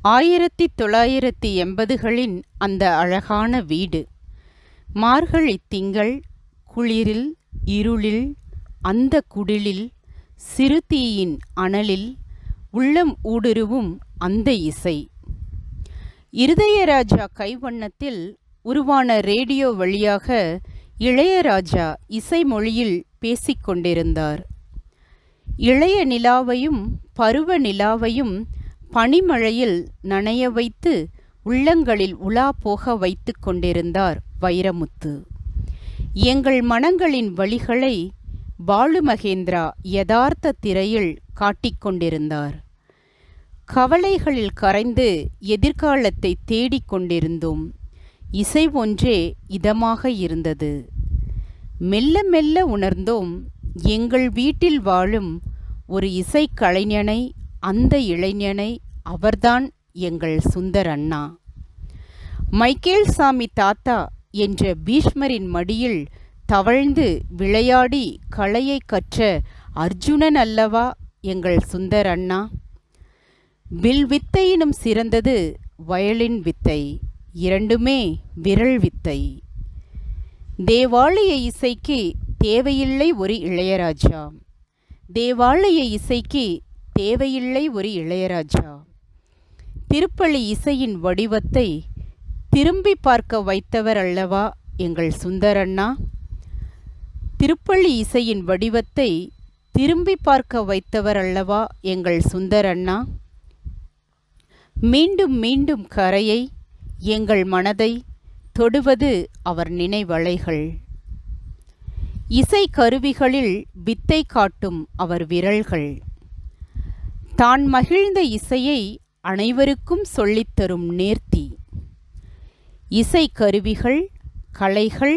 1980களின் அந்த அழகான வீடு. மார்கழித் திங்கள், குளிரில், இருளில், அந்த குடிலில், சிறு தீயின் அனலில் உள்ளம் ஊடுருவும் அந்த இசை. இருதயராஜா கைவண்ணத்தில் உருவான ரேடியோ வழியாக இளையராஜா இசை மொழியில் பேசிக்கொண்டிருந்தார். இளைய நிலாவையும் பருவ நிலாவையும் பனிமழையில் நனைய வைத்து உள்ளங்களில் உலா போக வைத்து கொண்டிருந்தார் வைரமுத்து. எங்கள் மனங்களின் வழிகளை பாலுமகேந்திரா யதார்த்த திரையில் காட்டிக்கொண்டிருந்தார். கவலைகளில் கரைந்து எதிர்காலத்தை தேடிக்கொண்டிருந்தோம். இசை ஒன்றே இதமாக இருந்தது. மெல்ல மெல்ல உணர்ந்தோம், எங்கள் வீட்டில் வாழும் ஒரு இசைக்கலைஞனை, அந்த இளைஞனை. அவர்தான் எங்கள் சுந்தர் அண்ணா. மைக்கேல் சாமி தாத்தா என்ற பீஷ்மரின் மடியில் தவழ்ந்து விளையாடி கலையை கற்ற அர்ஜுனன் அல்லவா எங்கள் சுந்தர் அண்ணா. வில் வித்தையினும் சிறந்தது வயலின் வித்தை. இரண்டுமே விரல் வித்தை. தேவாலய இசைக்கு தேவையில்லை ஒரு இளையராஜா. தேவாலய இசைக்கு தேவையில்லை ஒரு இளையராஜா. திருப்பள்ளி இசையின் வடிவத்தை திரும்பி பார்க்க வைத்தவர் அல்லவா எங்கள் சுந்தர் அண்ணா. திருப்பள்ளி இசையின் வடிவத்தை திரும்பி பார்க்க வைத்தவர் அல்லவா எங்கள் சுந்தர் அண்ணா. மீண்டும் மீண்டும் கரையை, எங்கள் மனதை தொடுவது அவர் நினைவலைகள். இசை கருவிகளில் வித்தை காட்டும் அவர் விரல்கள். தான் மகிழ்ந்த இசையை அனைவருக்கும் சொல்லித்தரும் நேர்த்தி. இசை கருவிகள், கலைகள்,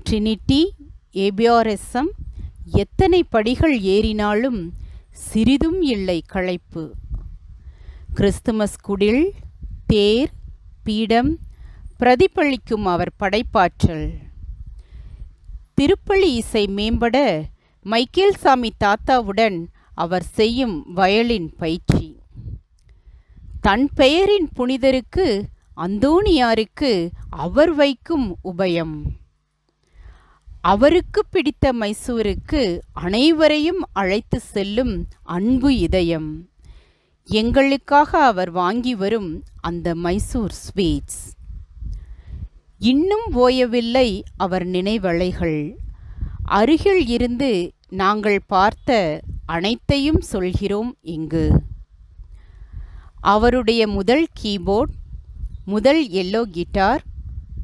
ட்ரினிட்டி, ஏபிஆர்எஸ்எம், எத்தனை படிகள் ஏறினாலும் சிறிதும் இல்லை களைப்பு. கிறிஸ்துமஸ் குடில், தேர், பீடம் பிரதிபலிக்கும் அவர் படைப்பாற்றல். திருப்பள்ளி இசை மேம்பட மைக்கேல் சாமி தாத்தாவுடன் அவர் செய்யும் வயலின் பயிற்சி. தன் பெயரின் புனிதருக்கு, அந்தோணியாருக்கு அவர் வைக்கும் உபயம். அவருக்கு பிடித்த மைசூருக்கு அனைவரையும் அழைத்து செல்லும் அன்பு இதயம். எங்களுக்காக அவர் வாங்கி வரும் அந்த மைசூர் ஸ்வீட்ஸ். இன்னும் ஓயவில்லை அவர் நினைவலைகள். அருகில் இருந்து நாங்கள் பார்த்த அனைத்தையும் சொல்கிறோம் இங்கு. அவருடைய முதல் கீபோர்ட், முதல் எல்லோ கிட்டார்,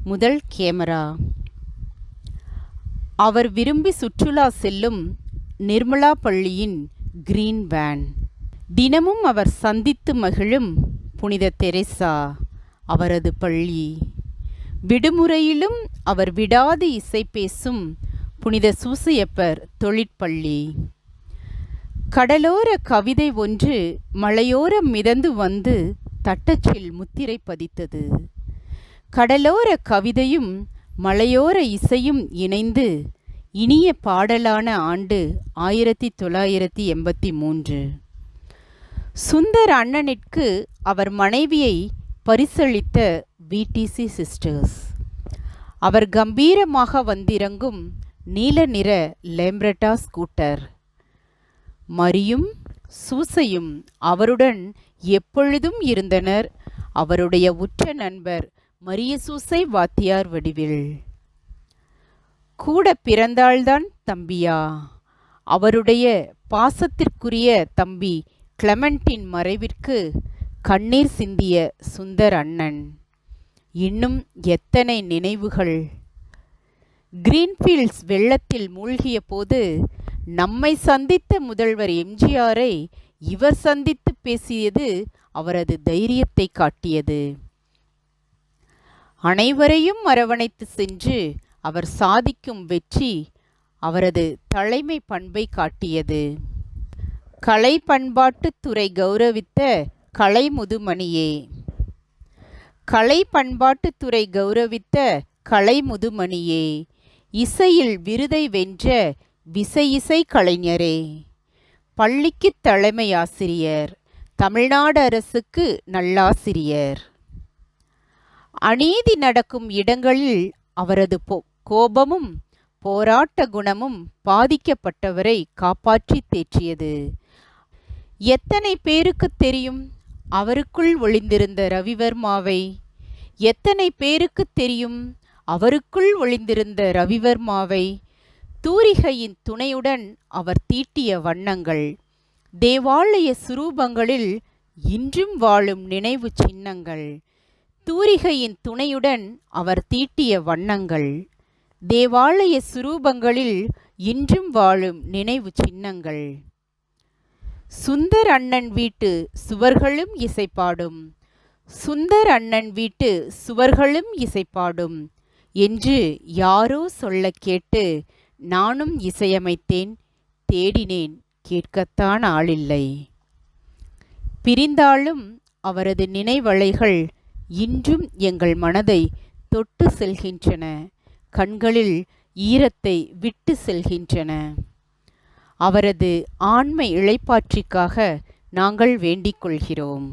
முதல் கேமரா. அவர் விரும்பி சுற்றுலா செல்லும் நிர்மலா பள்ளியின் கிரீன் வேன். தினமும் அவர் சந்தித்து மகிழும் புனித தெரேசா அவரது பள்ளி. விடுமுறையிலும் அவர் விடாது இசை பேசும் புனித சூசையப்பர் தொழிற்பள்ளி. கடலோர கவிதை ஒன்று மலையோரம் மிதந்து வந்து தட்டச்சில் முத்திரை பதித்தது. கடலோர கவிதையும் மலையோர இசையும் இணைந்து இனிய பாடலான ஆண்டு 1983. சுந்தர் அண்ணனிற்கு அவர் மனைவியை பரிசளித்த விடிசி சிஸ்டர்ஸ். அவர் கம்பீரமாக வந்திறங்கும் நீல நிற லேம்ப்ரெட்டா ஸ்கூட்டர். மரியும் சூசையும் அவருடன் எப்பொழுதும் இருந்தனர். அவருடைய உற்ற நண்பர் மரிய சூசை வாத்தியார் வடிவில். கூட பிறந்தால்தான் தம்பியா? அவருடைய பாசத்திற்குரிய தம்பி கிளமெண்டின் மறைவிற்கு கண்ணீர் சிந்திய சுந்தர் அண்ணன். இன்னும் எத்தனை நினைவுகள்! கிரீன்ஃபீல்ட்ஸ் வெள்ளத்தில் மூழ்கிய போது நம்மை சந்தித்த முதல்வர் எம்ஜிஆரை இவர் சந்தித்து பேசியது அவரது தைரியத்தை காட்டியது. அனைவரையும் அரவணைத்து சென்று அவர் சாதிக்கும் வெற்றி அவரது தலைமை பண்பை காட்டியது. கலை பண்பாட்டுத்துறை கௌரவித்த கலை முதுமணியே. கலை பண்பாட்டுத்துறை கௌரவித்த கலை முதுமணியே. இசையில் விருதை வென்ற விசை இசை கலைஞரே. பள்ளிக்கு தலைமை ஆசிரியர், தமிழ்நாடு அரசுக்கு நல்லாசிரியர். அநீதி நடக்கும் இடங்களில் அவரது கோபமும் போராட்ட குணமும் பாதிக்கப்பட்டவரை காப்பாற்றி தேற்றியது. எத்தனை பேருக்கு தெரியும் அவருக்குள் ஒளிந்திருந்த ரவிவர்மாவை? எத்தனை பேருக்கு தெரியும் அவருக்குள் ஒளிந்திருந்த ரவிவர்மாவை? தூரிகையின் துணையுடன் அவர் தீட்டிய வண்ணங்கள், தேவாலய சுரூபங்களில் இன்றும் வாழும் நினைவு சின்னங்கள். தூரிகையின் துணையுடன் அவர் தீட்டிய வண்ணங்கள், தேவாலய சுரூபங்களில் இன்றும் வாழும் நினைவு சின்னங்கள். சுந்தர் அண்ணன் வீட்டு சுவர்களும் இசைப்பாடும், சுந்தர் அண்ணன் வீட்டு சுவர்களும் இசைப்பாடும் என்று யாரோ சொல்ல கேட்டு நானும் இசையமைத்தேன், தேடினேன், கேட்கத்தான் ஆளில்லை. பிரிந்தாலும் அவரது நினைவலைகள் இன்றும் எங்கள் மனதை தொட்டு செல்கின்றன, கண்களில் ஈரத்தை விட்டு செல்கின்றன. அவரது ஆன்ம இளைப்பாற்றிக்காக நாங்கள் வேண்டிக் கொள்கிறோம்.